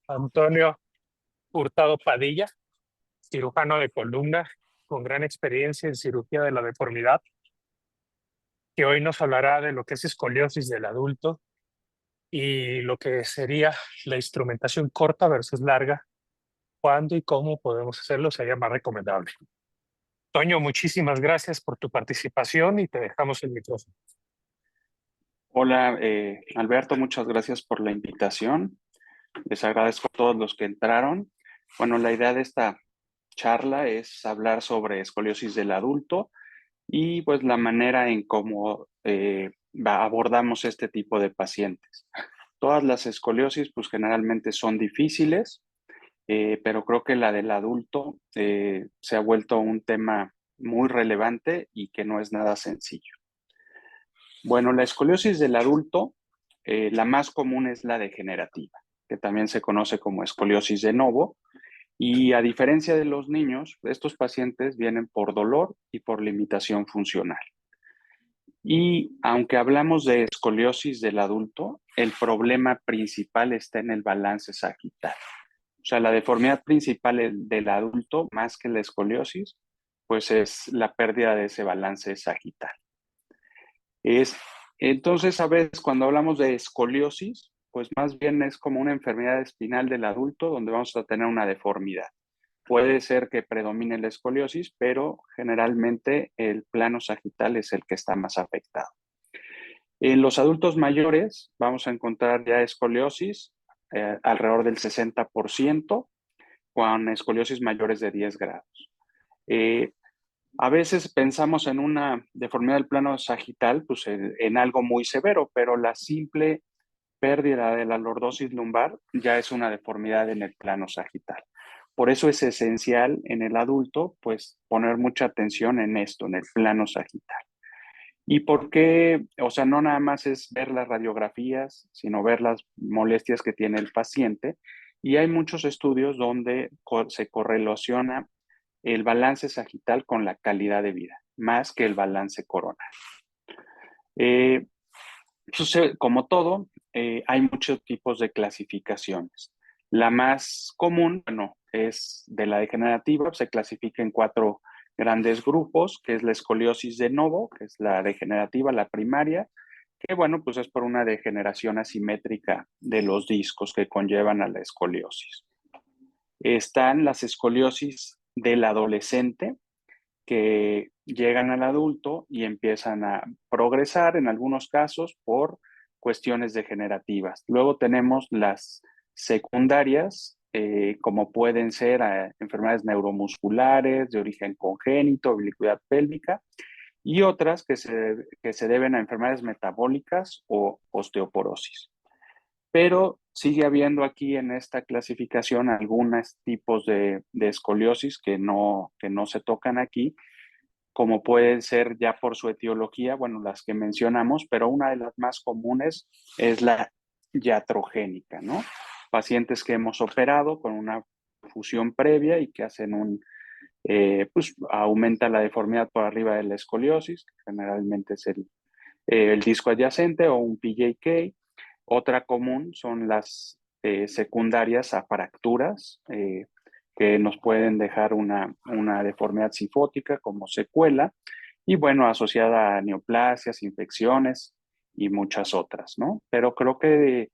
Antonio Hurtado Padilla, cirujano de columna con gran experiencia en cirugía de la deformidad, que hoy nos hablará de lo que es escoliosis del adulto y lo que sería la instrumentación corta versus larga, cuándo y cómo podemos hacerlo sería más recomendable. Toño, muchísimas gracias por tu participación y te dejamos el micrófono. Hola, Alberto, muchas gracias por la invitación. Les agradezco a todos los que entraron. Bueno, la idea de esta charla es hablar sobre escoliosis del adulto y pues la manera en cómo abordamos este tipo de pacientes. Todas las escoliosis pues generalmente son difíciles, pero creo que la del adulto se ha vuelto un tema muy relevante y que no es nada sencillo. Bueno, la escoliosis del adulto, la más común es la degenerativa, que también se conoce como escoliosis de novo. Y a diferencia de los niños, estos pacientes vienen por dolor y por limitación funcional. Y aunque hablamos de escoliosis del adulto, el problema principal está en el balance sagital. O sea, la deformidad principal del adulto, más que la escoliosis, pues es la pérdida de ese balance sagital. Es, entonces, a veces cuando hablamos de escoliosis, pues más bien es como una enfermedad espinal del adulto donde vamos a tener una deformidad. Puede ser que predomine la escoliosis, pero generalmente el plano sagital es el que está más afectado. En los adultos mayores vamos a encontrar ya escoliosis alrededor del 60%, con escoliosis mayores de 10 grados. Eh, a veces pensamos en una deformidad del plano sagital, pues en algo muy severo, pero la simple pérdida de la lordosis lumbar ya es una deformidad en el plano sagital. Por eso es esencial en el adulto, pues, poner mucha atención en esto, en el plano sagital. ¿Y por qué? O sea, no nada más es ver las radiografías, sino ver las molestias que tiene el paciente. Y hay muchos estudios donde se correlaciona el balance sagital con la calidad de vida, más que el balance coronal. Eh, Como todo, hay muchos tipos de clasificaciones. La más común, bueno, es de la degenerativa, se clasifica en cuatro grandes grupos, que es la escoliosis de novo, que es la degenerativa, la primaria, que bueno, pues es por una degeneración asimétrica de los discos que conllevan a la escoliosis. Están las escoliosis del adolescente, que llegan al adulto y empiezan a progresar en algunos casos por cuestiones degenerativas. Luego tenemos las secundarias, como pueden ser enfermedades neuromusculares de origen congénito, oblicuidad pélvica, y otras que se deben a enfermedades metabólicas o osteoporosis. Pero sigue habiendo aquí en esta clasificación algunos tipos de escoliosis que no se tocan aquí, como pueden ser ya por su etiología, bueno, las que mencionamos, pero una de las más comunes es la iatrogénica, ¿no? Pacientes que hemos operado con una fusión previa y que hacen pues aumenta la deformidad por arriba de la escoliosis, que generalmente es el disco adyacente o un PJK. Otra común son las secundarias a fracturas, que nos pueden dejar una deformidad cifótica como secuela, y bueno, asociada a neoplasias, infecciones y muchas otras, ¿no? Pero creo que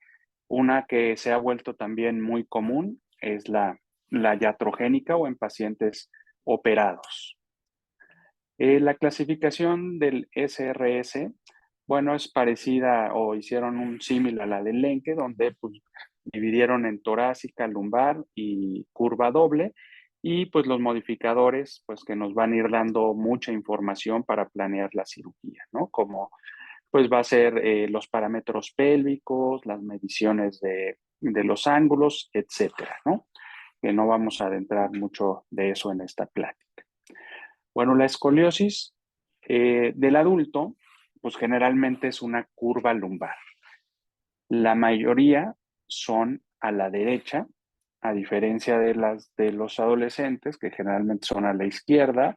una que se ha vuelto también muy común es la iatrogénica o en pacientes operados. La clasificación del SRS, bueno, es parecida o hicieron un símil a la del Lenke, donde pues, dividieron en torácica, lumbar y curva doble, y pues los modificadores, pues que nos van a ir dando mucha información para planear la cirugía, ¿no? Como pues va a ser los parámetros pélvicos, las mediciones de los ángulos, etcétera, ¿no? Que no vamos a adentrar mucho de eso en esta plática. Bueno, la escoliosis del adulto, pues generalmente es una curva lumbar. La mayoría son a la derecha, a diferencia de las de los adolescentes, que generalmente son a la izquierda.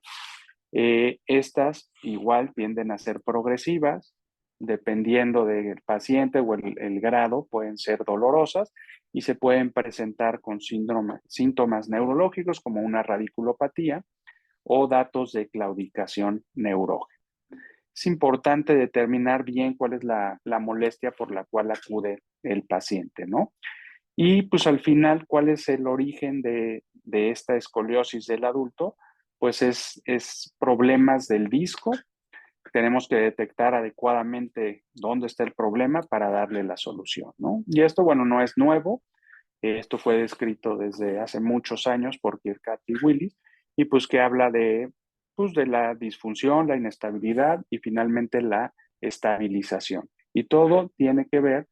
Estas igual tienden a ser progresivas dependiendo del paciente o el grado, pueden ser dolorosas y se pueden presentar con síntomas neurológicos como una radiculopatía o datos de claudicación neurógena. Es importante determinar bien cuál es la molestia por la cual acude el paciente, ¿no? Y pues al final, ¿cuál es el origen de esta escoliosis del adulto? Pues es problemas del disco. Tenemos que detectar adecuadamente dónde está el problema para darle la solución, ¿no? Y esto, bueno, no es nuevo. Esto fue descrito desde hace muchos años por Kirkpatrick y Willis, y pues que habla pues de la disfunción, la inestabilidad y finalmente la estabilización. Y todo tiene que ver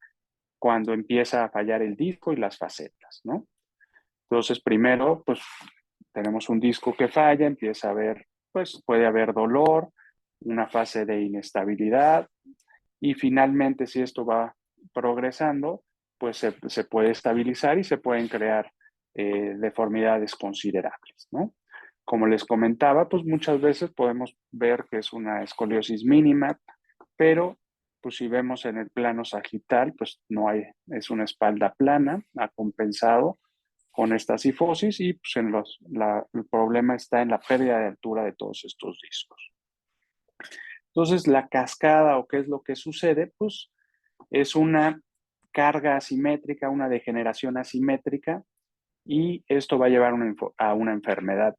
cuando empieza a fallar el disco y las facetas, ¿no? Entonces, primero, pues tenemos un disco que falla, empieza a haber, pues puede haber dolor, una fase de inestabilidad y finalmente, si esto va progresando, pues se puede estabilizar y se pueden crear deformidades considerables, ¿no? Como les comentaba, pues muchas veces podemos ver que es una escoliosis mínima, pero pues si vemos en el plano sagital, pues no hay, es una espalda plana, ha compensado con esta cifosis y pues el problema está en la pérdida de altura de todos estos discos. Entonces, la cascada o qué es lo que sucede, pues es una carga asimétrica, una degeneración asimétrica y esto va a llevar a una enfermedad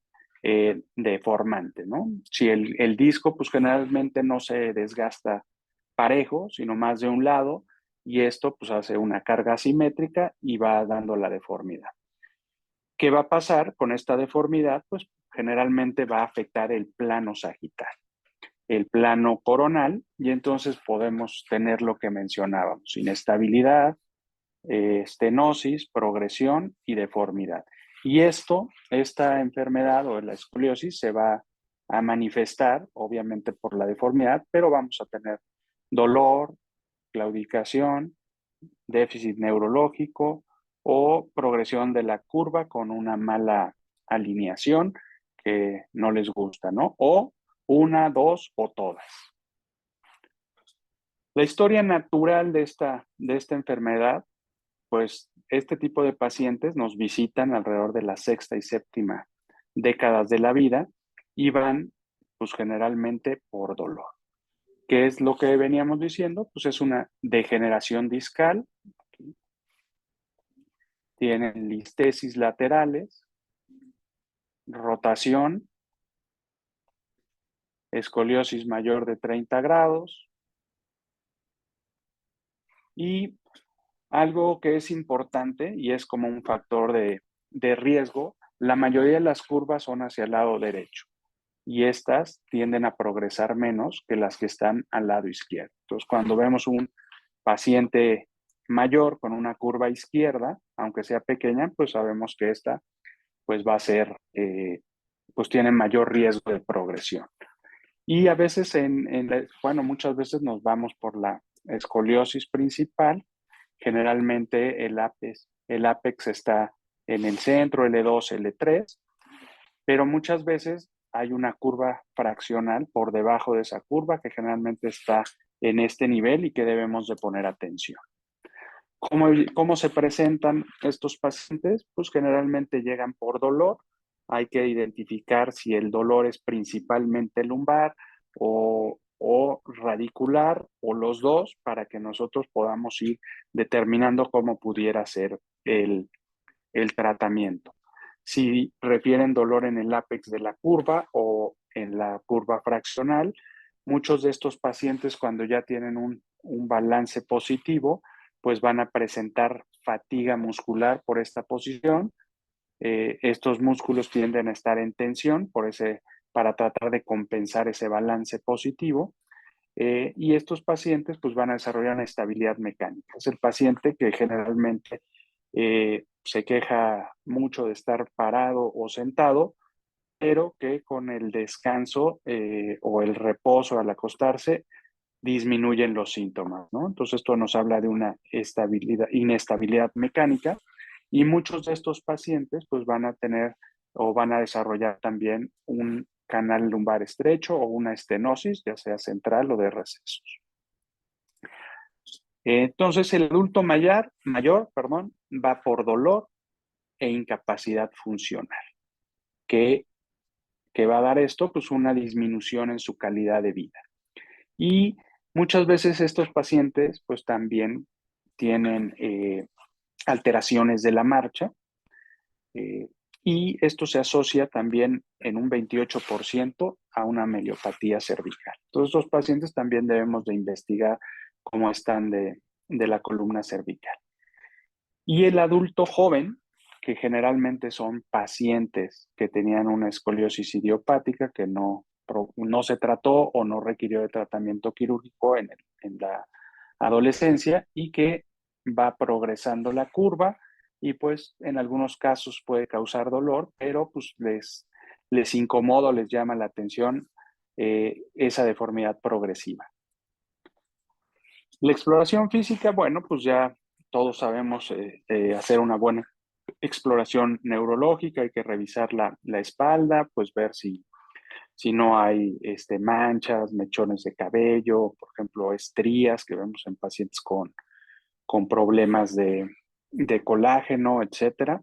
deformante, ¿no? Si el disco, pues generalmente no se desgasta parejo, sino más de un lado, y esto pues hace una carga asimétrica y va dando la deformidad. ¿Qué va a pasar con esta deformidad? Pues generalmente va a afectar el plano sagital, el plano coronal, y entonces podemos tener lo que mencionábamos, inestabilidad, estenosis, progresión y deformidad. Y esta enfermedad o la escoliosis se va a manifestar, obviamente por la deformidad, pero vamos a tener dolor, claudicación, déficit neurológico o progresión de la curva con una mala alineación que no les gusta, ¿no? O una, dos o todas. La historia natural de esta enfermedad, pues este tipo de pacientes nos visitan alrededor de la sexta y séptima décadas de la vida y van, pues generalmente por dolor. ¿Qué es lo que veníamos diciendo? Pues es una degeneración discal, tienen listesis laterales, rotación, escoliosis mayor de 30 grados y algo que es importante y es como un factor de riesgo, la mayoría de las curvas son hacia el lado derecho y estas tienden a progresar menos que las que están al lado izquierdo. Entonces, cuando vemos un paciente mayor con una curva izquierda, aunque sea pequeña, pues sabemos que esta pues va a ser, pues tiene mayor riesgo de progresión. Y a veces, bueno, muchas veces nos vamos por la escoliosis principal. Generalmente el ápex está en el centro, L2, L3, pero muchas veces hay una curva fraccional por debajo de esa curva que generalmente está en este nivel y que debemos de poner atención. ¿Cómo se presentan estos pacientes? Pues generalmente llegan por dolor. Hay que identificar si el dolor es principalmente lumbar o radicular o los dos para que nosotros podamos ir determinando cómo pudiera ser el tratamiento. Si refieren dolor en el ápex de la curva o en la curva fraccional, muchos de estos pacientes cuando ya tienen un balance positivo, pues van a presentar fatiga muscular por esta posición. Estos músculos tienden a estar en tensión para tratar de compensar ese balance positivo. Y estos pacientes pues van a desarrollar una estabilidad mecánica. Es el paciente que generalmente se queja mucho de estar parado o sentado, pero que con el descanso o el reposo al acostarse disminuyen los síntomas, ¿no? Entonces esto nos habla de una inestabilidad mecánica y muchos de estos pacientes pues van a tener o van a desarrollar también un canal lumbar estrecho o una estenosis, ya sea central o de recesos. Entonces, el adulto mayor, perdón, va por dolor e incapacidad funcional. ¿Qué, qué va a dar esto? Pues una disminución en su calidad de vida. Y muchas veces estos pacientes pues también tienen alteraciones de la marcha, eh, y esto se asocia también en un 28% a una meliopatía cervical. Todos estos pacientes también debemos de investigar cómo están de la columna cervical. Y el adulto joven, que generalmente son pacientes que tenían una escoliosis idiopática que no se trató o no requirió de tratamiento quirúrgico en la adolescencia y que va progresando la curva y pues en algunos casos puede causar dolor, pero pues les incomoda, les llama la atención esa deformidad progresiva. La exploración física, bueno, pues ya todos sabemos hacer una buena exploración neurológica, hay que revisar la espalda, pues ver si no hay manchas, mechones de cabello, por ejemplo, estrías que vemos en pacientes con problemas de colágeno, etcétera.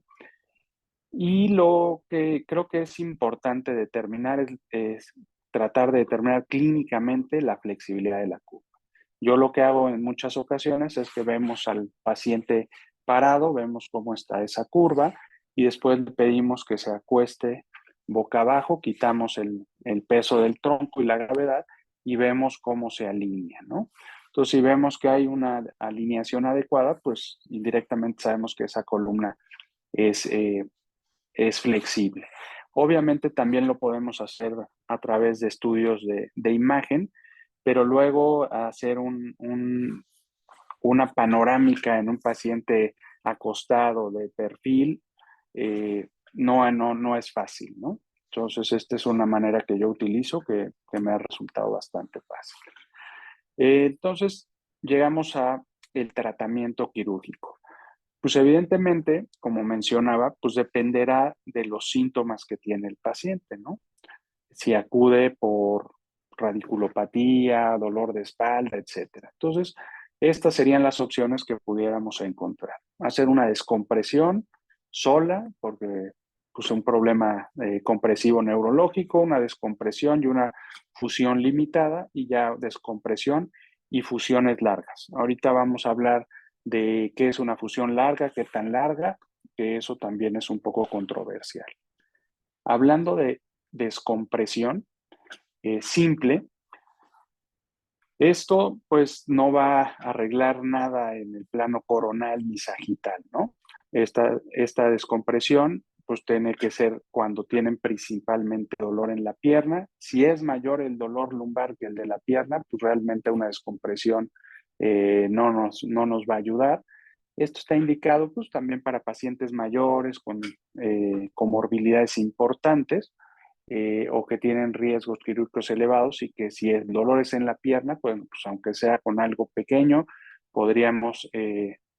Y lo que creo que es importante determinar es tratar de determinar clínicamente la flexibilidad de la curva. Yo lo que hago en muchas ocasiones es que vemos al paciente parado, vemos cómo está esa curva y después le pedimos que se acueste boca abajo, quitamos el peso del tronco y la gravedad y vemos cómo se alinea, ¿no? Entonces, si vemos que hay una alineación adecuada, pues indirectamente sabemos que esa columna es, eh, es flexible. Obviamente también lo podemos hacer a través de estudios de imagen, pero luego hacer una panorámica en un paciente acostado de perfil no es fácil, ¿no? Entonces, esta es una manera que yo utilizo que me ha resultado bastante fácil. Entonces, llegamos a el tratamiento quirúrgico. Pues evidentemente, como mencionaba, pues dependerá de los síntomas que tiene el paciente, ¿no? Si acude por radiculopatía, dolor de espalda, etcétera. Entonces, estas serían las opciones que pudiéramos encontrar. Hacer una descompresión sola, porque pues un problema compresivo neurológico, una descompresión y una fusión limitada, y ya descompresión y fusiones largas. Ahorita vamos a hablar de qué es una fusión larga, qué tan larga, que eso también es un poco controversial. Hablando de descompresión simple, esto pues no va a arreglar nada en el plano coronal ni sagital, ¿no? Esta descompresión pues tiene que ser cuando tienen principalmente dolor en la pierna. Si es mayor el dolor lumbar que el de la pierna, pues realmente una descompresión no nos va a ayudar. Esto está indicado pues también para pacientes mayores con comorbilidades importantes, o que tienen riesgos quirúrgicos elevados y que si el dolor es en la pierna, pues aunque sea con algo pequeño, podríamos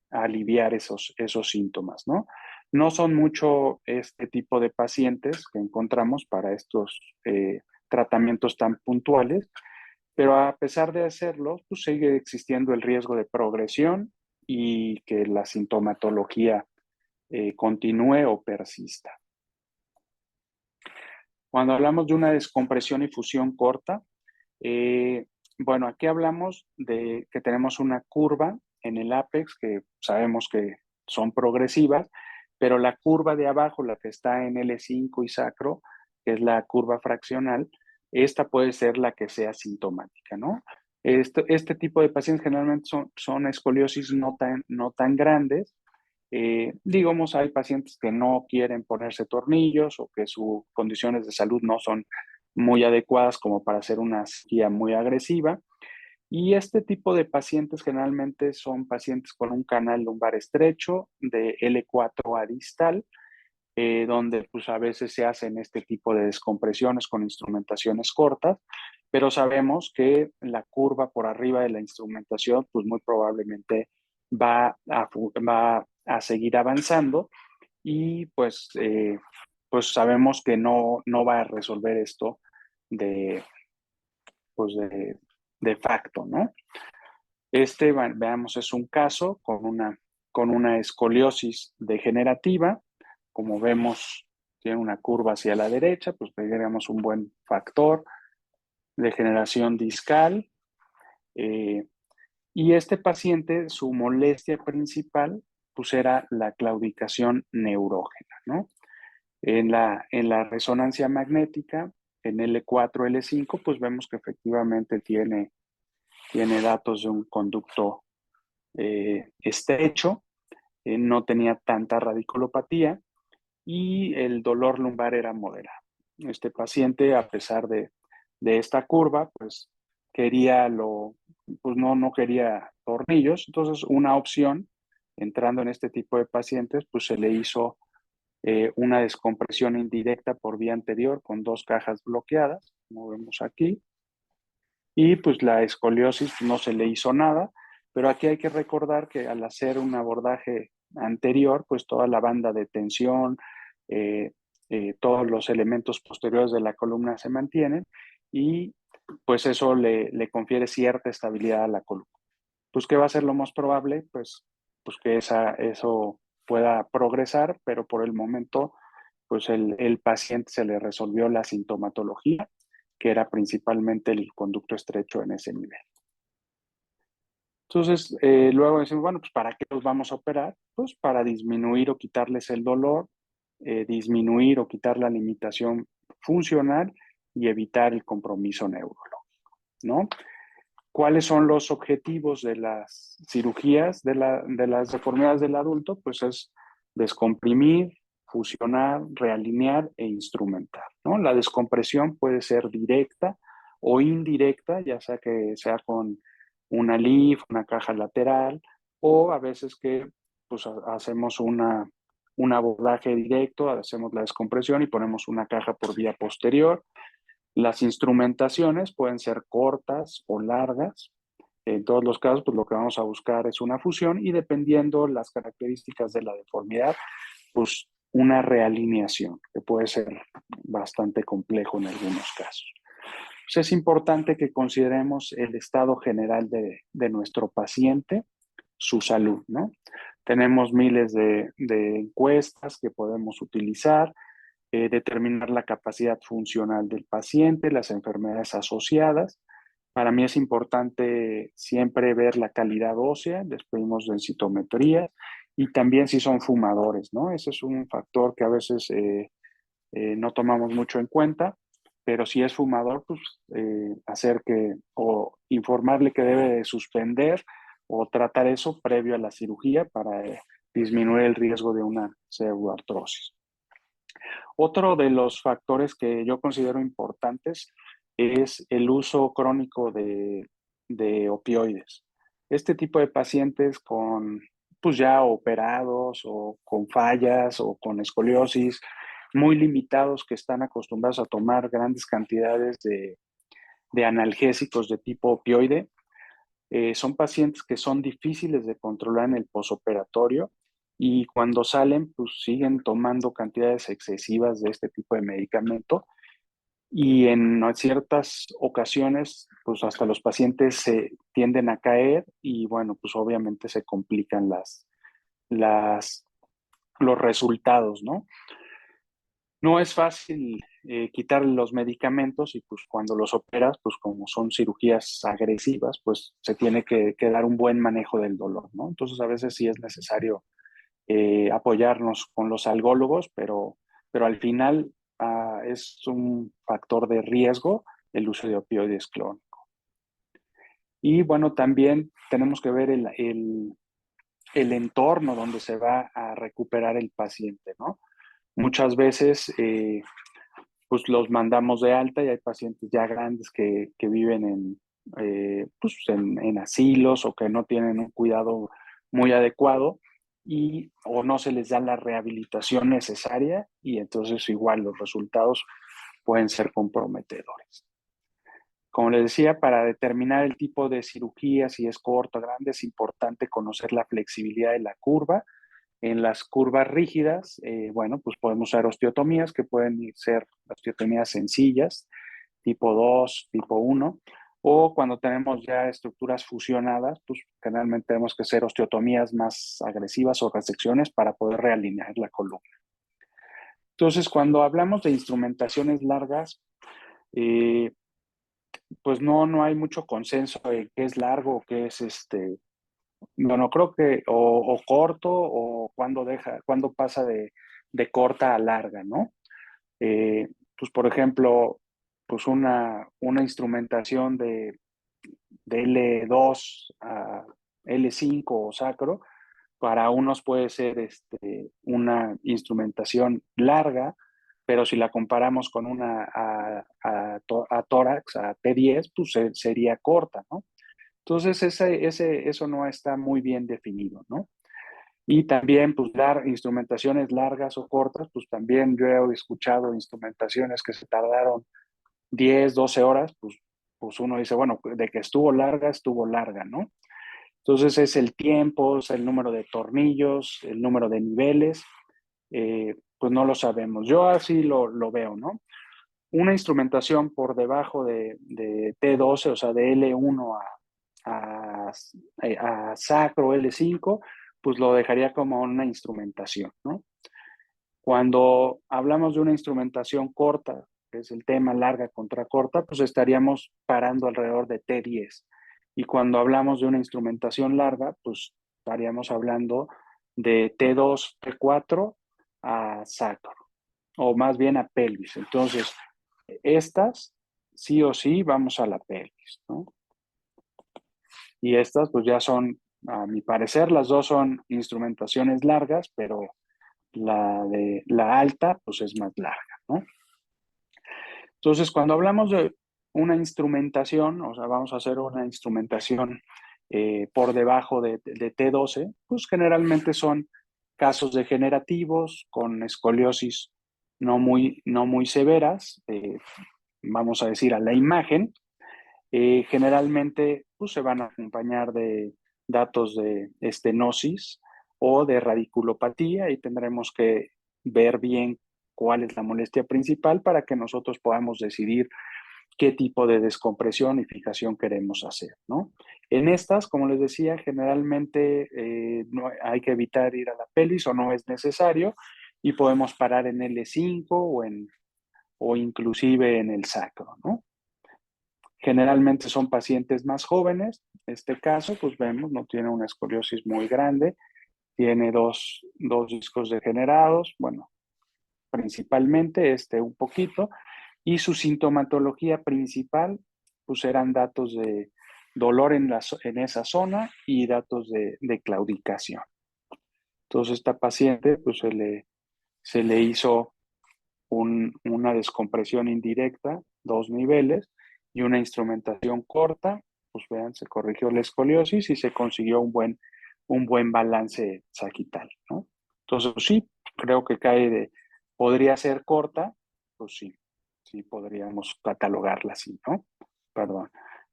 aliviar esos síntomas, ¿no? No son mucho este tipo de pacientes que encontramos para estos tratamientos tan puntuales, pero a pesar de hacerlo, pues sigue existiendo el riesgo de progresión y que la sintomatología continúe o persista. Cuando hablamos de una descompresión y fusión corta, eh, bueno, aquí hablamos de que tenemos una curva en el ápex que sabemos que son progresivas, pero la curva de abajo, la que está en L5 y sacro, que es la curva fraccional, esta puede ser la que sea sintomática, ¿no? Este tipo de pacientes generalmente son escoliosis no tan grandes. Digamos, hay pacientes que no quieren ponerse tornillos o que sus condiciones de salud no son muy adecuadas como para hacer una cirugía muy agresiva. Y este tipo de pacientes generalmente son pacientes con un canal lumbar estrecho de L4 a distal, donde pues a veces se hacen este tipo de descompresiones con instrumentaciones cortas, pero sabemos que la curva por arriba de la instrumentación pues muy probablemente va a seguir avanzando y pues sabemos que no va a resolver esto de, pues de facto, ¿no? Veamos, es un caso con una escoliosis degenerativa. Como vemos, tiene una curva hacia la derecha, pues tendríamos un buen factor de degeneración discal. Y este paciente, su molestia principal, pues era la claudicación neurógena, ¿no? En la resonancia magnética, en L4, L5, pues vemos que efectivamente tiene datos de un conducto estrecho, no tenía tanta radiculopatía y el dolor lumbar era moderado. Este paciente, a pesar de esta curva, pues pues no quería tornillos. Entonces, una opción, entrando en este tipo de pacientes, pues se le hizo una descompresión indirecta por vía anterior con 2 cajas bloqueadas, como vemos aquí, y pues la escoliosis no se le hizo nada, pero aquí hay que recordar que al hacer un abordaje anterior, pues toda la banda de tensión, eh, todos los elementos posteriores de la columna se mantienen y pues eso le confiere cierta estabilidad a la columna. Pues, ¿qué va a ser lo más probable? Pues que eso pueda progresar, pero por el momento, pues el paciente se le resolvió la sintomatología, que era principalmente el conducto estrecho en ese nivel. Entonces, luego decimos, bueno, pues ¿para qué los vamos a operar? Pues para disminuir o quitarles el dolor, disminuir o quitar la limitación funcional y evitar el compromiso neurológico, ¿no? ¿Cuáles son los objetivos de las cirugías de las deformidades del adulto? Pues es descomprimir, fusionar, realinear e instrumentar, ¿no? La descompresión puede ser directa o indirecta, ya sea que sea con una LIF, una caja lateral, o a veces que pues, hacemos un abordaje directo, hacemos la descompresión y ponemos una caja por vía posterior. Las instrumentaciones pueden ser cortas o largas. En todos los casos, pues lo que vamos a buscar es una fusión y dependiendo las características de la deformidad, pues una realineación, que puede ser bastante complejo en algunos casos. Pues es importante que consideremos el estado general de nuestro paciente, su salud, ¿no? Tenemos miles de encuestas que podemos utilizar, determinar la capacidad funcional del paciente, las enfermedades asociadas. Para mí es importante siempre ver la calidad ósea, les pedimos densitometría y también si son fumadores, ¿no? Ese es un factor que a veces no tomamos mucho en cuenta, pero si es fumador, pues hacer que o informarle que debe de suspender o tratar eso previo a la cirugía para disminuir el riesgo de una pseudoartrosis. Otro de los factores que yo considero importantes es el uso crónico de opioides. Este tipo de pacientes con, pues ya operados o con fallas o con escoliosis, muy limitados que están acostumbrados a tomar grandes cantidades de analgésicos de tipo opioide, son pacientes que son difíciles de controlar en el posoperatorio y cuando salen, pues siguen tomando cantidades excesivas de este tipo de medicamento y en ciertas ocasiones, pues hasta los pacientes se tienden a caer y bueno, pues obviamente se complican las, los resultados, ¿no? No es fácil quitar los medicamentos y pues cuando los operas, pues como son cirugías agresivas, pues se tiene que dar un buen manejo del dolor, ¿no? Entonces a veces sí es necesario apoyarnos con los algólogos, pero al final es un factor de riesgo el uso de opioides clónicos. Y bueno, también tenemos que ver el entorno donde se va a recuperar el paciente, ¿no? Muchas veces pues los mandamos de alta y hay pacientes ya grandes que viven pues en asilos o que no tienen un cuidado muy adecuado y o no se les da la rehabilitación necesaria y entonces igual los resultados pueden ser comprometedores. Como les decía, para determinar el tipo de cirugía, si es corto o grande, es importante conocer la flexibilidad de la curva. En las curvas rígidas, bueno, pues podemos usar osteotomías que pueden ser osteotomías sencillas, tipo 2, tipo 1, o cuando tenemos ya estructuras fusionadas, pues generalmente tenemos que hacer osteotomías más agresivas o resecciones para poder realinear la columna. Entonces, cuando hablamos de instrumentaciones largas, pues no hay mucho consenso de qué es largo o qué es bueno, creo que o corto o cuando pasa de corta a larga, ¿no? Pues por ejemplo, pues una instrumentación de L2 a L5 o sacro, para unos puede ser una instrumentación larga, pero si la comparamos con una a tórax, a T10, pues sería corta, ¿no? Entonces, eso no está muy bien definido, ¿no? Y también, pues, dar instrumentaciones largas o cortas, pues también yo he escuchado instrumentaciones que se tardaron 10, 12 horas, pues uno dice, bueno, de que estuvo larga, ¿no? Entonces es el tiempo, es el número de tornillos, el número de niveles, pues no lo sabemos. Yo así lo veo, ¿no? Una instrumentación por debajo de T12, o sea, de L1 a sacro L5, pues lo dejaría como una instrumentación, ¿no? Cuando hablamos de una instrumentación corta, que es el tema larga contra corta, pues estaríamos parando alrededor de T10. Y cuando hablamos de una instrumentación larga, pues estaríamos hablando de T2, T4 a sacro, o más bien a pelvis. Entonces, estas sí o sí vamos a la pelvis, ¿no? Y estas pues ya son, a mi parecer, las dos son instrumentaciones largas, pero la de la alta pues es más larga, ¿no? Entonces, cuando hablamos de una instrumentación, o sea, vamos a hacer una instrumentación por debajo de T12, pues generalmente son casos degenerativos con escoliosis no muy severas, vamos a decir a la imagen. Generalmente pues, se van a acompañar de datos de estenosis o de radiculopatía y tendremos que ver bien cuál es la molestia principal para que nosotros podamos decidir qué tipo de descompresión y fijación queremos hacer, ¿no? En estas, como les decía, generalmente no, hay que evitar ir a la pelvis o no es necesario y podemos parar en L5 o inclusive en el sacro, ¿no? Generalmente son pacientes más jóvenes. En este caso, pues vemos, no tiene una escoliosis muy grande, tiene dos discos degenerados, bueno, principalmente un poquito, y su sintomatología principal, pues eran datos de dolor en esa zona y datos de claudicación. Entonces, esta paciente, pues se le hizo una descompresión indirecta, 2 niveles, y una instrumentación corta, pues vean, se corrigió la escoliosis y se consiguió un buen balance sagital, ¿no? Entonces, pues sí, creo que podría ser corta, pues sí podríamos catalogarla así, ¿no? Perdón.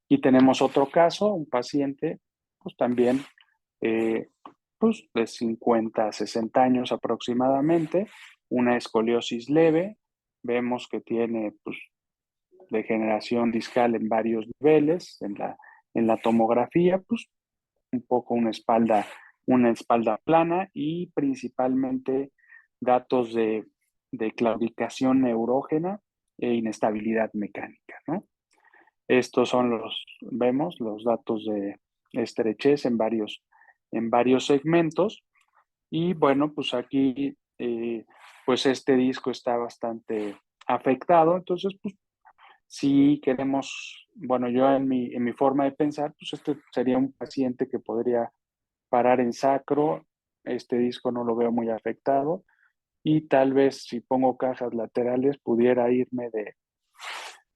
Y tenemos otro caso, un paciente, pues también, eh, pues de 50 a 60 años aproximadamente, una escoliosis leve, vemos que tiene pues, degeneración discal en varios niveles, en la tomografía, pues un poco una espalda plana y principalmente datos de claudicación neurógena e inestabilidad mecánica, ¿no? Estos son vemos los datos de estrechez en varios segmentos y bueno, pues aquí, pues este disco está bastante afectado, entonces, pues si queremos, bueno, yo en mi forma de pensar, pues este sería un paciente que podría parar en sacro, este disco no lo veo muy afectado y tal vez si pongo cajas laterales pudiera irme de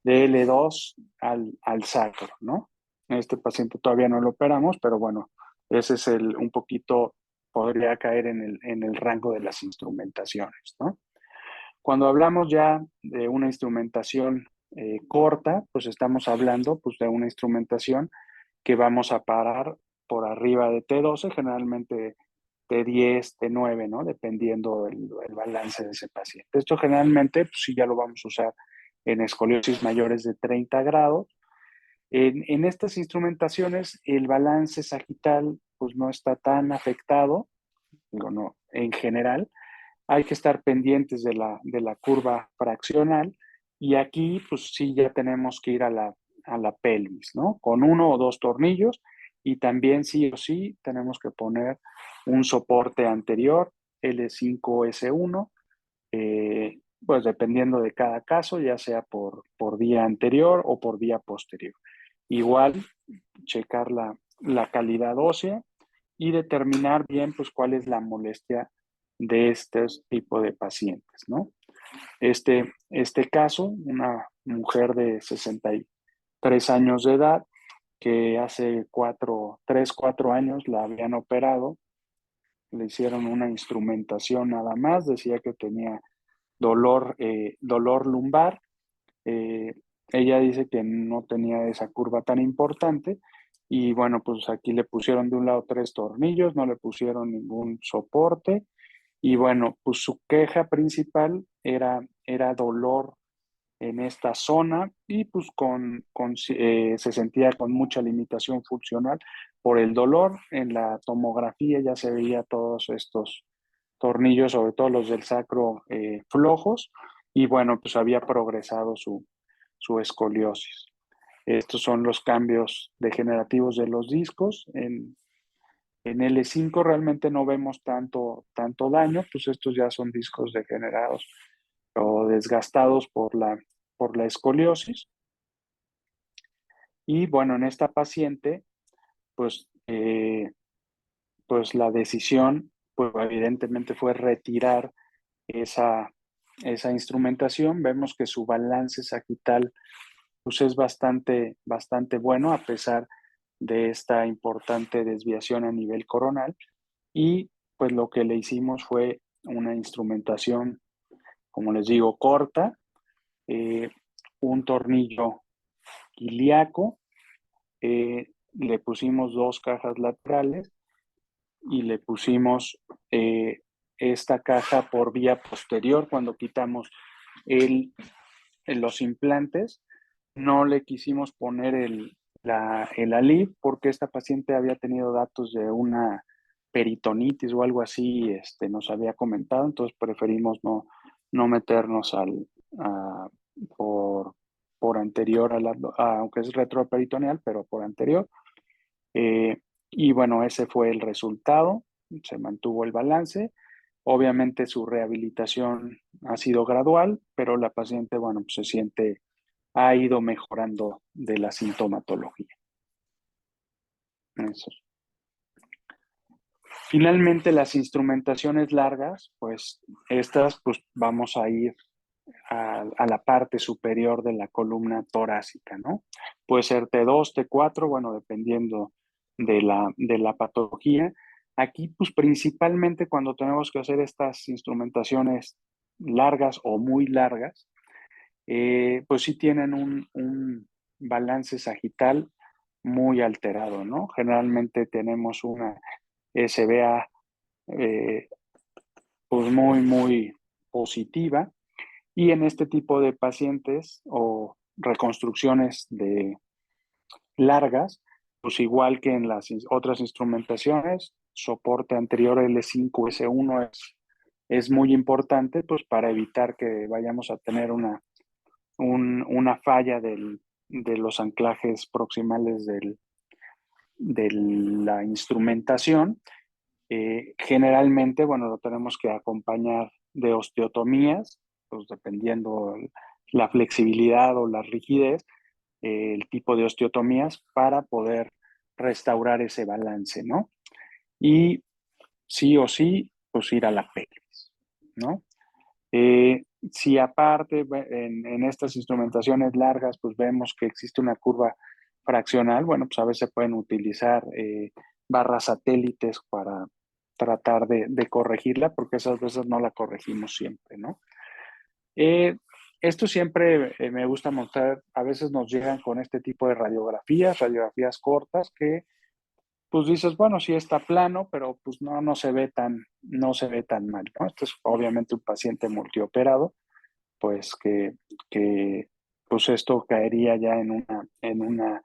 L2 al sacro, ¿no? Este paciente todavía no lo operamos, pero bueno, ese es un poquito, podría caer en el rango de las instrumentaciones, ¿no? Cuando hablamos ya de una instrumentación corta, pues estamos hablando pues, de una instrumentación que vamos a parar por arriba de T12, generalmente T10, T9, ¿no? Dependiendo el balance de ese paciente. Esto generalmente, pues sí, ya lo vamos a usar en escoliosis mayores de 30 grados. En estas instrumentaciones el balance sagital pues no está tan afectado, digo, no, en general. Hay que estar pendientes de la curva fraccional y aquí pues sí ya tenemos que ir a la pelvis, ¿no? Con uno o dos tornillos y también sí o sí tenemos que poner un soporte anterior L5S1, pues dependiendo de cada caso, ya sea por vía anterior o por vía posterior. Igual, checar la calidad ósea y determinar bien pues cuál es la molestia de este tipo de pacientes, ¿no? Este caso, una mujer de 63 años de edad que hace 4 años la habían operado, le hicieron una instrumentación nada más, decía que tenía dolor lumbar. eh, Ella dice que no tenía esa curva tan importante y bueno, pues aquí le pusieron de un lado 3 tornillos, no le pusieron ningún soporte y bueno, pues su queja principal era dolor en esta zona y pues se sentía con mucha limitación funcional por el dolor. En la tomografía ya se veía todos estos tornillos, sobre todo los del sacro flojos, y bueno, pues había progresado su escoliosis. Estos son los cambios degenerativos de los discos. En L5 realmente no vemos tanto daño, pues estos ya son discos degenerados o desgastados por la escoliosis. Y bueno, en esta paciente, pues, pues la decisión, pues evidentemente fue retirar esa, esa instrumentación. Vemos que su balance sagital pues es bastante bueno a pesar de esta importante desviación a nivel coronal. Y pues lo que le hicimos fue una instrumentación, como les digo, corta, eh, un tornillo ilíaco, le pusimos 2 cajas laterales y le pusimos esta caja por vía posterior cuando quitamos el, los implantes. No le quisimos poner el ALIV porque esta paciente había tenido datos de una peritonitis o algo así, nos había comentado, entonces preferimos no meternos a, por, por anterior, aunque es retroperitoneal, pero por anterior. Eh, y bueno, ese fue el resultado, se mantuvo el balance. Obviamente su rehabilitación ha sido gradual, pero la paciente, bueno, pues se siente, ha ido mejorando de la sintomatología. Eso. Finalmente, las instrumentaciones largas, pues estas, pues vamos a ir a la parte superior de la columna torácica, ¿no? Puede ser T2, T4, bueno, dependiendo de la patología. Aquí, pues principalmente cuando tenemos que hacer estas instrumentaciones largas o muy largas, pues sí tienen un balance sagital muy alterado, ¿no? Generalmente tenemos una SBA pues muy positiva y en este tipo de pacientes o reconstrucciones de largas, pues igual que en las otras instrumentaciones, soporte anterior L5S1 es muy importante pues para evitar que vayamos a tener una falla de los anclajes proximales de la instrumentación. Generalmente, bueno, lo tenemos que acompañar de osteotomías, pues dependiendo la flexibilidad o la rigidez, el tipo de osteotomías para poder restaurar ese balance, ¿no? Y sí o sí, pues ir a la pelvis, ¿no? Si aparte en estas instrumentaciones largas, pues vemos que existe una curva fraccional, bueno, pues a veces pueden utilizar barras satélites para tratar de corregirla, porque esas veces no la corregimos siempre, ¿no? Eh, Esto siempre me gusta mostrar, a veces nos llegan con este tipo de radiografías cortas, que pues dices, bueno, sí está plano, pero pues no se ve tan mal, ¿no? Este es obviamente un paciente multioperado, pues que pues esto caería ya en una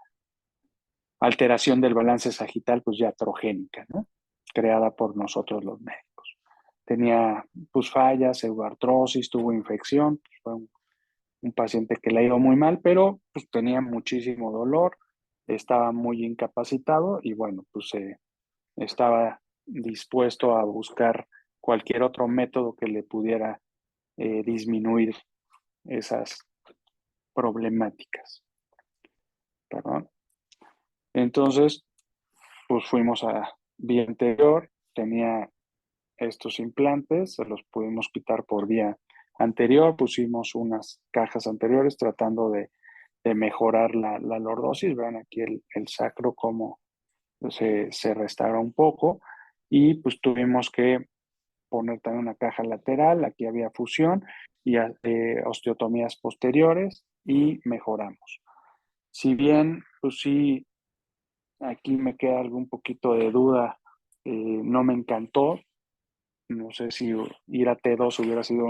alteración del balance sagital, pues iatrogénica, ¿no? Creada por nosotros los médicos. Tenía pues fallas, pseudoartrosis, tuvo infección, pues, fue un paciente que le ha ido muy mal, pero pues tenía muchísimo dolor, estaba muy incapacitado y bueno, pues estaba dispuesto a buscar cualquier otro método que le pudiera disminuir esas problemáticas. Perdón. Entonces, pues fuimos a vía anterior, tenía estos implantes, se los pudimos quitar por vía anterior, pusimos unas cajas anteriores tratando de mejorar la lordosis. Vean aquí el sacro cómo se restaura un poco y pues tuvimos que poner también una caja lateral, aquí había fusión y osteotomías posteriores y mejoramos. Si bien, pues sí, aquí me queda algún poquito de duda, no me encantó, no sé si ir a T2 hubiera sido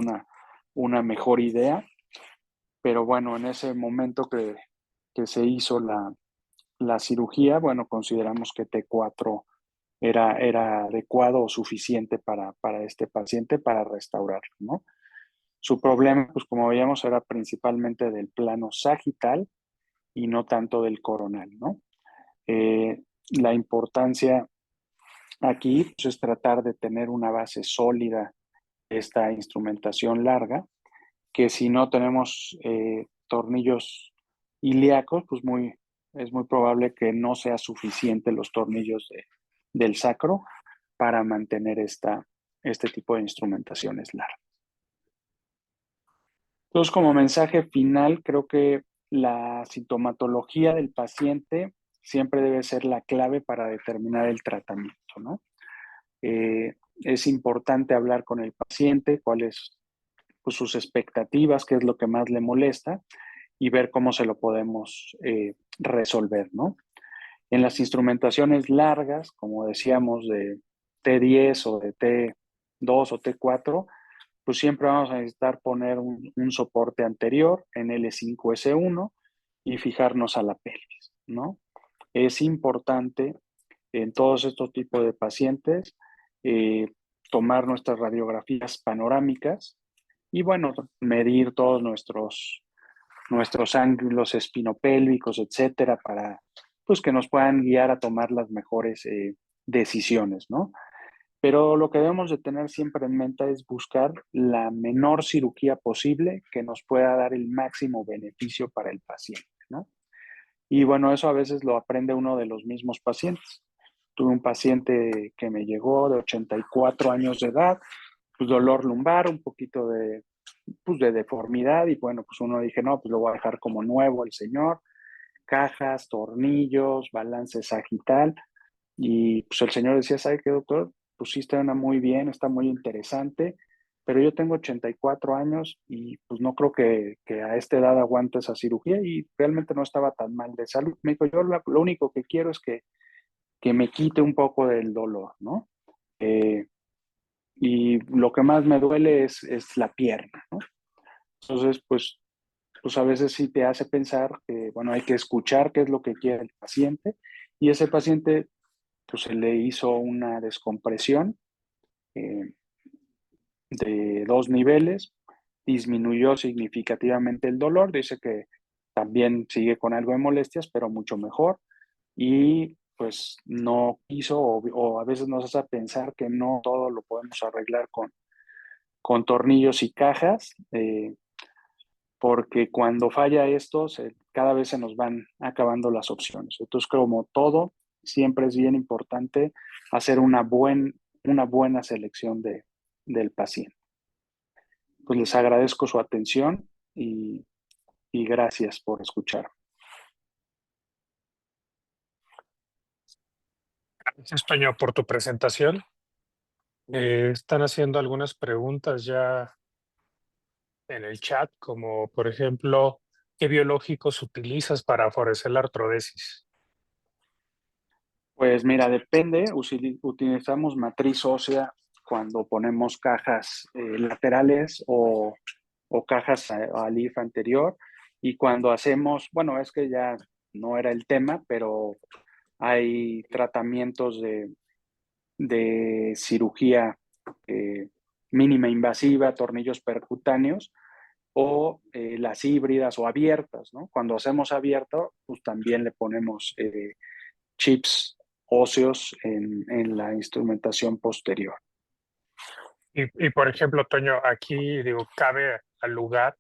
una mejor idea, pero bueno, en ese momento que se hizo la cirugía, bueno, consideramos que T4 era adecuado o suficiente para este paciente para restaurarlo, ¿no? Su problema, pues como veíamos, era principalmente del plano sagital y no tanto del coronal, ¿no? La importancia aquí pues, es tratar de tener una base sólida de esta instrumentación larga, que si no tenemos tornillos ilíacos, pues es muy probable que no sea suficiente los tornillos del sacro para mantener este tipo de instrumentaciones largas. Entonces, como mensaje final, creo que la sintomatología del paciente siempre debe ser la clave para determinar el tratamiento, ¿no? Es importante hablar con el paciente, cuáles pues, sus expectativas, qué es lo que más le molesta y ver cómo se lo podemos resolver, ¿no? En las instrumentaciones largas, como decíamos, de T10 o de T2 o T4, pues siempre vamos a necesitar poner un soporte anterior en L5-S1 y fijarnos a la pelvis, ¿no? Es importante en todos estos tipos de pacientes eh, tomar nuestras radiografías panorámicas y, bueno, medir todos nuestros ángulos espinopélvicos, etcétera, para pues, que nos puedan guiar a tomar las mejores decisiones, ¿no? Pero lo que debemos de tener siempre en mente es buscar la menor cirugía posible que nos pueda dar el máximo beneficio para el paciente, ¿no? Y bueno, eso a veces lo aprende uno de los mismos pacientes. Tuve un paciente que me llegó de 84 años de edad, pues dolor lumbar, un poquito pues de deformidad y bueno, pues uno dije, no, pues lo voy a dejar como nuevo el señor, cajas, tornillos, balance sagital y pues el señor decía, ¿sabe qué, doctor? Pues sí está muy bien, está muy interesante, pero yo tengo 84 años y pues no creo que a esta edad aguante esa cirugía y realmente no estaba tan mal de salud. Me dijo, yo lo único que quiero es que me quite un poco del dolor, ¿no? Y lo que más me duele es la pierna, ¿no? Entonces, pues a veces sí te hace pensar que, bueno, hay que escuchar qué es lo que quiere el paciente y ese paciente, pues se le hizo una descompresión eh, de 2 niveles, disminuyó significativamente el dolor, dice que también sigue con algo de molestias, pero mucho mejor y pues no quiso o a veces nos hace pensar que no todo lo podemos arreglar con tornillos y cajas. Porque cuando falla esto, cada vez se nos van acabando las opciones. Entonces, como todo, siempre es bien importante hacer una buena selección del paciente. Pues les agradezco su atención y gracias por escuchar. Gracias, Toño, por tu presentación. Están haciendo algunas preguntas ya en el chat, como por ejemplo, ¿qué biológicos utilizas para favorecer la artrodesis? Pues mira, depende. Utilizamos matriz ósea cuando ponemos cajas laterales o cajas a leaf anterior. Y cuando hacemos, bueno, es que ya no era el tema, pero hay tratamientos de cirugía mínima invasiva, tornillos percutáneos, o las híbridas o abiertas, ¿no? Cuando hacemos abierto, pues también le ponemos chips óseos en la instrumentación posterior. Por ejemplo, Toño, aquí digo, cabe al lugar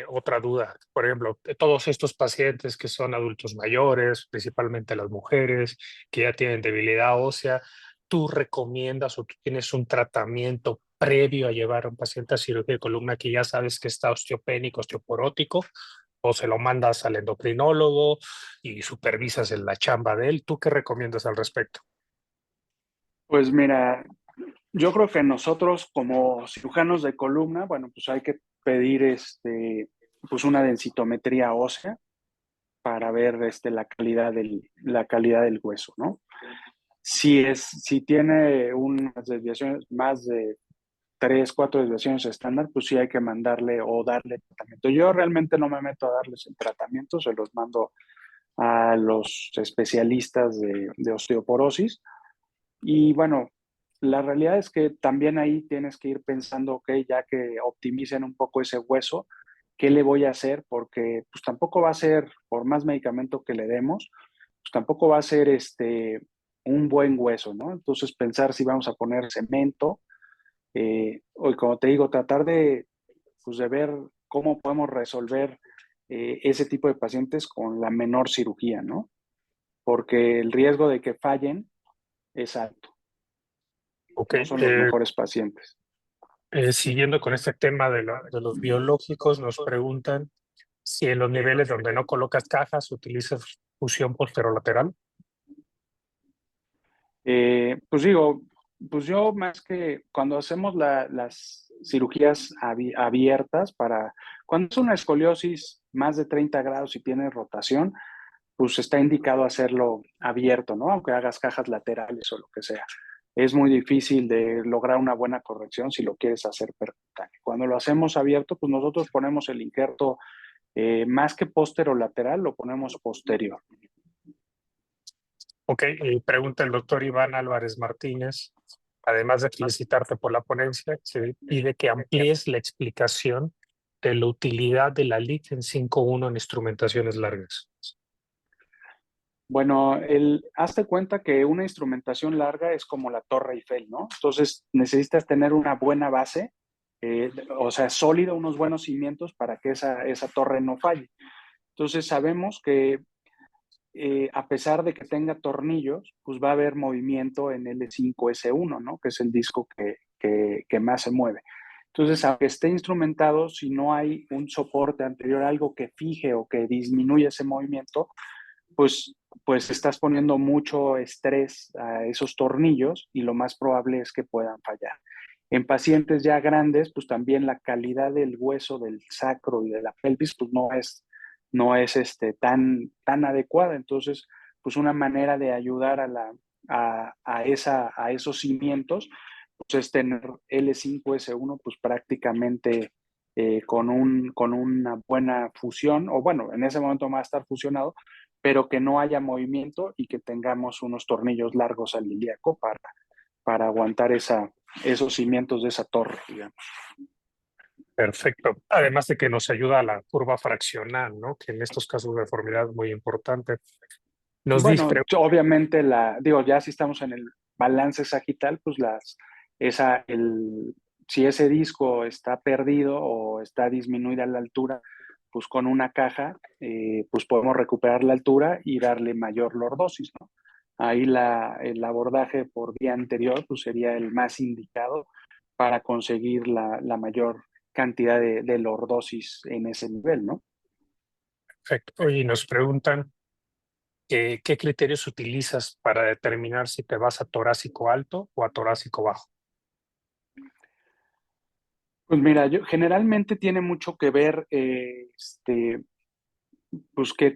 otra duda. Por ejemplo, todos estos pacientes que son adultos mayores, principalmente las mujeres, que ya tienen debilidad ósea, ¿tú recomiendas o tú tienes un tratamiento previo a llevar a un paciente a cirugía de columna que ya sabes que está osteopénico, osteoporótico, o se lo mandas al endocrinólogo y supervisas en la chamba de él? ¿Tú qué recomiendas al respecto? Pues mira, yo creo que nosotros como cirujanos de columna, bueno, pues hay que pedir pues una densitometría ósea para ver la calidad del hueso, ¿no? Si tiene unas desviaciones, más de 3, 4 desviaciones estándar, pues sí hay que mandarle o darle tratamiento. Yo realmente no me meto a darles el tratamiento, se los mando a los especialistas de osteoporosis. Y bueno, la realidad es que también ahí tienes que ir pensando, ok, ya que optimicen un poco ese hueso, ¿qué le voy a hacer? Porque pues tampoco va a ser, por más medicamento que le demos, pues tampoco va a ser un buen hueso, ¿no? Entonces pensar si vamos a poner cemento, o como te digo, tratar pues, de ver cómo podemos resolver ese tipo de pacientes con la menor cirugía, ¿no? Porque el riesgo de que fallen es alto, Ok, no son los mejores pacientes. siguiendo con este tema de los biológicos, nos preguntan si en los niveles donde no colocas cajas utilizas fusión posterolateral. Pues digo, pues yo más que cuando hacemos las cirugías abiertas cuando es una escoliosis más de 30 grados y tiene rotación, pues está indicado hacerlo abierto, ¿no? Aunque hagas cajas laterales o lo que sea. Es muy difícil de lograr una buena corrección si lo quieres hacer percutáneo. Cuando lo hacemos abierto, pues nosotros ponemos el injerto más que posterolateral, lo ponemos posterior. Ok, y pregunta el doctor Iván Álvarez Martínez, además de felicitarte por la ponencia, se pide que amplíes la explicación de la utilidad de la LIC en 5.1 en instrumentaciones largas. Bueno, hazte cuenta que una instrumentación larga es como la Torre Eiffel, ¿no? Entonces necesitas tener una buena base, o sea, sólida, unos buenos cimientos para que esa torre no falle. Entonces sabemos que a pesar de que tenga tornillos, pues va a haber movimiento en L5S1, ¿no? Que es el disco que más se mueve. Entonces, aunque esté instrumentado, si no hay un soporte anterior, algo que fije o que disminuya ese movimiento, pues, pues estás poniendo mucho estrés a esos tornillos y lo más probable es que puedan fallar. En pacientes ya grandes, pues también la calidad del hueso, del sacro y de la pelvis, pues no es tan adecuada. Entonces, pues una manera de ayudar a esos cimientos, pues es tener L5S1, pues prácticamente con una buena fusión, o bueno, en ese momento va a estar fusionado, pero que no haya movimiento y que tengamos unos tornillos largos al ilíaco para aguantar esos cimientos de esa torre, digamos. Perfecto. Además de que nos ayuda a la curva fraccional, ¿no? Que en estos casos de deformidad es muy importante. Nos Bueno, dice, obviamente digo, ya si estamos en el balance sagital, pues si ese disco está perdido o está disminuida la altura, pues con una caja, pues podemos recuperar la altura y darle mayor lordosis, ¿no? Ahí el abordaje por vía anterior, pues sería el más indicado para conseguir la mayor cantidad de lordosis en ese nivel, ¿no? perfecto. Y nos preguntan qué criterios utilizas para determinar si te vas a torácico alto o a torácico bajo. Pues mira, generalmente tiene mucho que ver, pues qué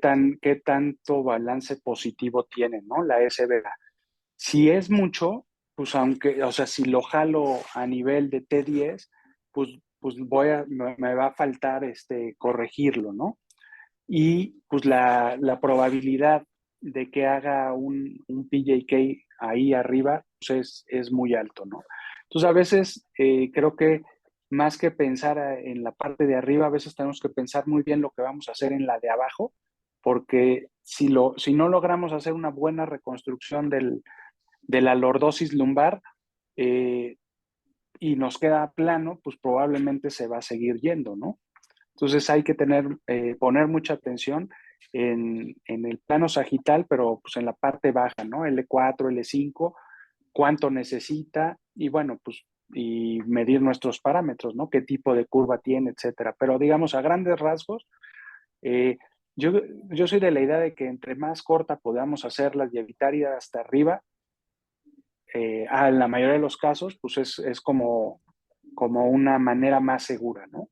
tanto balance positivo tiene, ¿no? La SBA. Si es mucho, pues aunque, o sea, si lo jalo a nivel de T10, pues me va a faltar corregirlo, ¿no? Y pues la probabilidad de que haga un PJK ahí arriba, pues es muy alto, ¿no? Entonces, a veces creo que más que pensar en la parte de arriba, a veces tenemos que pensar muy bien lo que vamos a hacer en la de abajo, porque si no logramos hacer una buena reconstrucción de la lordosis lumbar eh, y nos queda plano, pues probablemente se va a seguir yendo, ¿no? Entonces hay que poner mucha atención en el plano sagital, pero pues en la parte baja, ¿no? L4, L5, cuánto necesita y bueno, pues y medir nuestros parámetros, ¿no? Qué tipo de curva tiene, etcétera. Pero digamos, a grandes rasgos, eh, yo, yo soy de la idea de que entre más corta podamos hacerla y evitar ir hasta arriba, en la mayoría de los casos, pues es como una manera más segura, ¿no?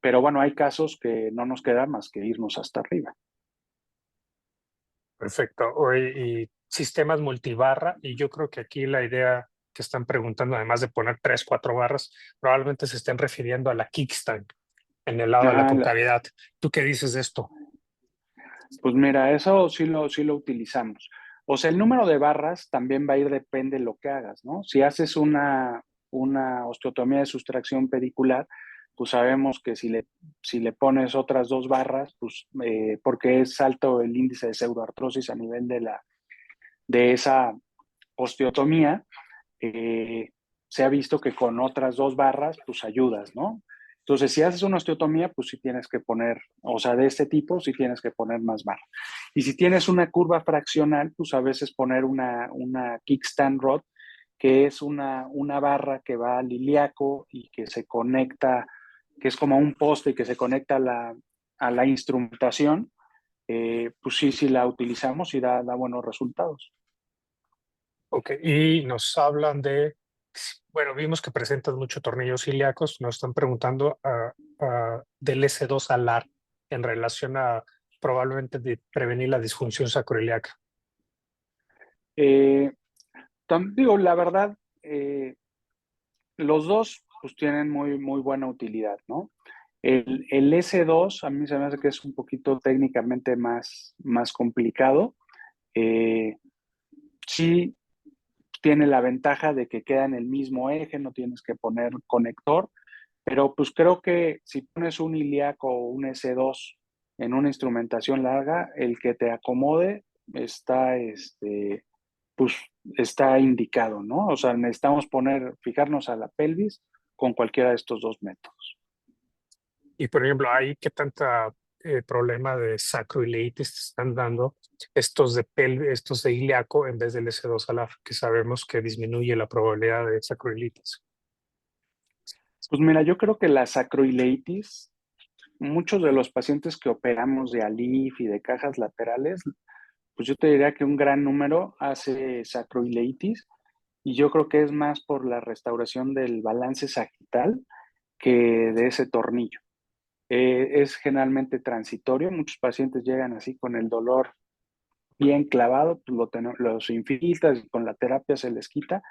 Pero bueno, hay casos que no nos queda más que irnos hasta arriba. Perfecto. Y sistemas multibarra, y yo creo que aquí la idea que están preguntando, además de poner 3, 4 barras, probablemente se estén refiriendo a la kickstand en el lado de la Ajá, concavidad. ¿Tú qué dices de esto? pues mira, eso sí lo utilizamos. O sea, el número de barras también va a ir, depende de lo que hagas, ¿no? Si haces una osteotomía de sustracción pedicular, pues sabemos que si le pones otras 2 barras, pues porque es alto el índice de pseudoartrosis a nivel de esa osteotomía, eh, se ha visto que con otras 2 barras, pues ayudas, ¿no? Entonces, si haces una osteotomía, pues sí tienes que poner, o sea, de este tipo, sí tienes que poner más barras. Y si tienes una curva fraccional, pues a veces poner una kickstand rod, que es una barra que va al ilíaco y que se conecta, que es como un poste que se conecta a la instrumentación, pues sí la utilizamos y da buenos resultados. Ok, y nos hablan de, bueno, vimos que presentas mucho tornillos ilíacos, nos están preguntando del S2 alar en relación a probablemente prevenir la disfunción sacroiliaca. Eh, Digo, la verdad, los dos pues tienen muy, muy buena utilidad, ¿no? El S2 a mí se me hace que es un poquito técnicamente más complicado. Eh, sí tiene la ventaja de que queda en el mismo eje, no tienes que poner conector, pero pues creo que si pones un ilíaco o un S2 en una instrumentación larga, el que te acomode está, pues está indicado, ¿no? O sea, necesitamos fijarnos a la pelvis con cualquiera de estos dos métodos. Y por ejemplo, ahí qué tanta problema de sacroiliitis te están dando estos de ilíaco en vez del S2 alar, que sabemos que disminuye la probabilidad de sacroiliitis. Pues mira, yo creo que la sacroileitis, muchos de los pacientes que operamos de ALIF y de cajas laterales, pues yo te diría que un gran número hace sacroileitis y yo creo que es más por la restauración del balance sagital que de ese tornillo. Es generalmente transitorio, muchos pacientes llegan así con el dolor bien clavado, pues los infiltras y con la terapia se les quita,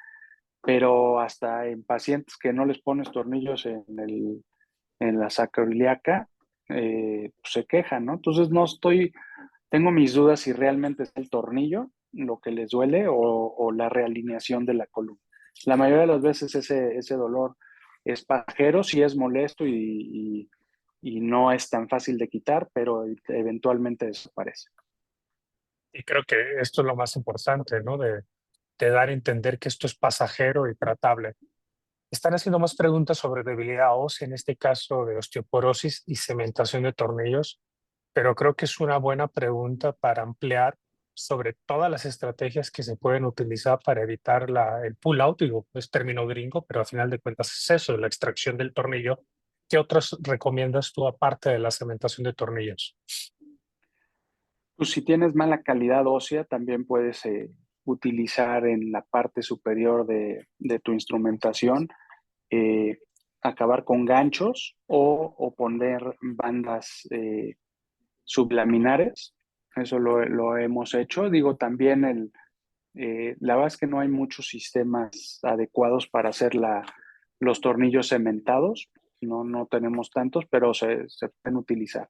pero hasta en pacientes que no les pones tornillos en la sacroiliaca, pues se quejan, ¿no? Entonces tengo mis dudas si realmente es el tornillo lo que les duele o la realineación de la columna. La mayoría de las veces ese dolor es pasajero, sí es molesto y no es tan fácil de quitar, pero eventualmente desaparece. Y creo que esto es lo más importante, ¿no? De dar a entender que esto es pasajero y tratable. Están haciendo más preguntas sobre debilidad ósea, en este caso de osteoporosis y cementación de tornillos, pero creo que es una buena pregunta para ampliar sobre todas las estrategias que se pueden utilizar para evitar el pull out, digo, es término gringo, pero al final de cuentas es eso, la extracción del tornillo. ¿Qué otras recomiendas tú aparte de la cementación de tornillos? Pues si tienes mala calidad ósea, también puedes utilizar en la parte superior de tu instrumentación, eh, acabar con ganchos o poner bandas sublaminares. Eso lo hemos hecho. Digo, también la verdad es que no hay muchos sistemas adecuados para hacer los tornillos cementados. No tenemos tantos, pero se pueden utilizar.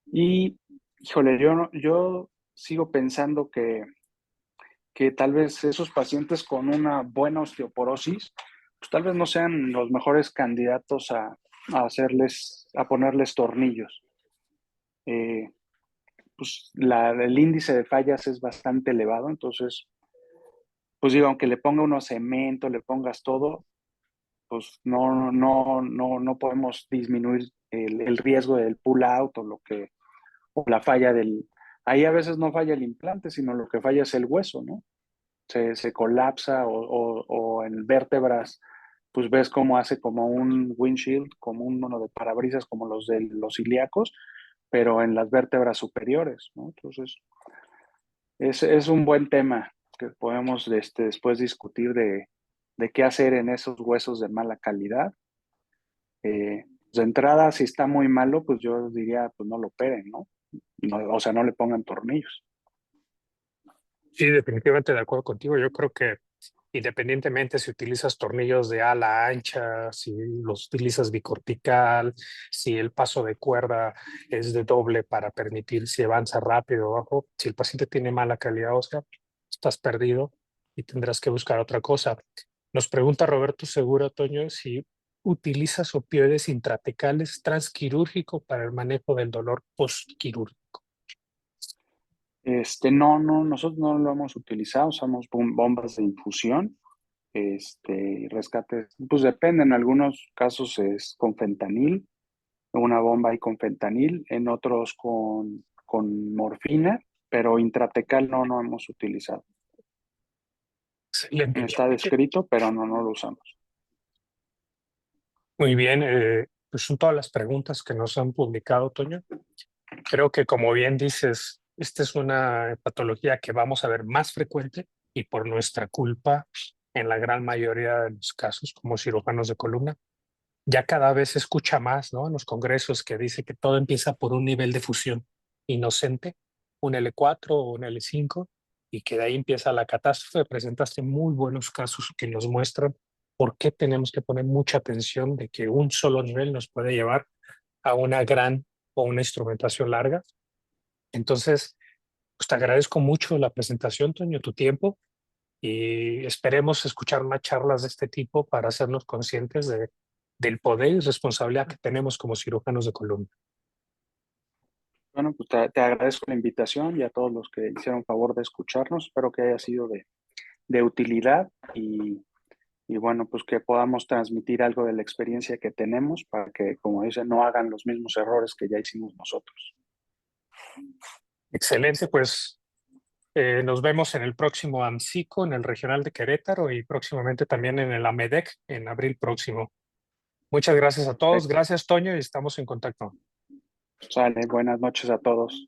Y, híjole, yo sigo pensando que tal vez esos pacientes con una buena osteoporosis, pues tal vez no sean los mejores candidatos a ponerles tornillos. Eh, pues el índice de fallas es bastante elevado, entonces, pues digo, aunque le ponga uno cemento, le pongas todo, pues no podemos disminuir el riesgo del pull out o la falla ahí a veces no falla el implante, sino lo que falla es el hueso, ¿no? Se colapsa o en vértebras, pues ves cómo hace como un windshield, como un mono de parabrisas, como los de los ilíacos, pero en las vértebras superiores, ¿no? Entonces, es un buen tema que podemos después discutir de qué hacer en esos huesos de mala calidad. De entrada, si está muy malo, pues yo diría, pues no lo operen, ¿no? O sea, no le pongan tornillos. Sí, definitivamente de acuerdo contigo. Yo creo que independientemente si utilizas tornillos de ala ancha, si los utilizas bicortical, si el paso de cuerda es de doble para permitir si avanza rápido o bajo, si el paciente tiene mala calidad ósea, estás perdido y tendrás que buscar otra cosa. Nos pregunta Roberto Segura, Toño, si utilizas opioides intratecales transquirúrgico para el manejo del dolor postquirúrgico. No, nosotros no lo hemos utilizado, usamos bombas de infusión, rescates, pues depende, en algunos casos es con fentanil, una bomba y con fentanil, en otros con morfina, pero intratecal no hemos utilizado. Excelente. Está descrito, pero no lo usamos. Muy bien, pues son todas las preguntas que nos han publicado, Toño. Creo que como bien dices, esta es una patología que vamos a ver más frecuente y por nuestra culpa en la gran mayoría de los casos como cirujanos de columna. Ya cada vez se escucha más, ¿no? En los congresos que dice que todo empieza por un nivel de fusión inocente, un L4 o un L5, y que de ahí empieza la catástrofe. Presentaste muy buenos casos que nos muestran por qué tenemos que poner mucha atención de que un solo nivel nos puede llevar a una gran o una instrumentación larga. Entonces, pues te agradezco mucho la presentación, Toño, tu tiempo, y esperemos escuchar más charlas de este tipo para hacernos conscientes del poder y responsabilidad que tenemos como cirujanos de columna. Bueno, pues te agradezco la invitación y a todos los que hicieron favor de escucharnos. Espero que haya sido de utilidad y bueno, pues que podamos transmitir algo de la experiencia que tenemos para que, como dicen, no hagan los mismos errores que ya hicimos nosotros. Excelente, pues nos vemos en el próximo AMSICO, en el Regional de Querétaro y próximamente también en el AMEDEC en abril próximo. Muchas gracias a todos, Perfecto. gracias Toño y estamos en contacto. Sale, buenas noches a todos.